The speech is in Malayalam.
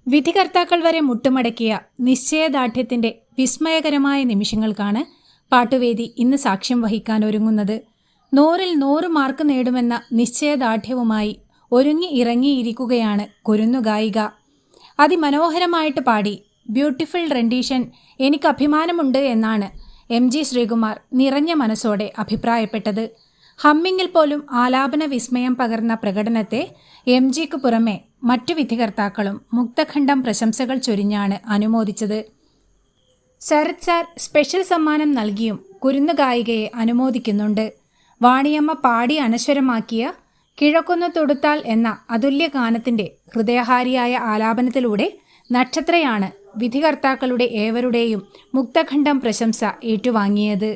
വിധികർത്താക്കൾ വരെ മുട്ടുമടക്കിയ നിശ്ചയദാർഢ്യത്തിന്റെ വിസ്മയകരമായ നിമിഷങ്ങൾക്കാണ് പാട്ടുവേദി ഇന്ന് സാക്ഷ്യം വഹിക്കാൻ ഒരുങ്ങുന്നത്. 100-ൽ 100 മാർക്ക് നേടുമെന്ന നിശ്ചയദാർഢ്യവുമായി ഒരുങ്ങി ഇറങ്ങിയിരിക്കുകയാണ് കുരുന്നുഗായിക. അതിമനോഹരമായിട്ട് പാടി ബ്യൂട്ടിഫുൾ റെൻഡീഷൻ എനിക്ക് അഭിമാനമുണ്ട് എന്നാണ് MG ശ്രീകുമാർ നിറഞ്ഞ മനസ്സോടെ അഭിപ്രായപ്പെട്ടത്. ഹമ്മിങ്ങിൽ പോലും ആലാപന വിസ്മയം പകർന്ന പ്രകടനത്തെ MGക്ക് പുറമെ മറ്റു വിധികർത്താക്കളും മുക്തഖണ്ഡം പ്രശംസകൾ ചൊരിഞ്ഞാണ് അനുമോദിച്ചത്. ശരത് സാർ സ്പെഷ്യൽ സമ്മാനം നൽകിയും കുരുന്നുഗായികയെ അനുമോദിക്കുന്നുണ്ട്. വാണിയമ്മ പാടി അനശ്വരമാക്കിയ കിഴക്കൊന്നു തൊടുത്താൽ എന്ന അതുല്യ ഗാനത്തിന്റെ ഹൃദയഹാരിയായ ആലാപനത്തിലൂടെ നക്ഷത്രയാണ് വിധികർത്താക്കളുടെ ഏവരുടെയും മുക്തഖണ്ഡം പ്രശംസ ഏറ്റുവാങ്ങിയത്.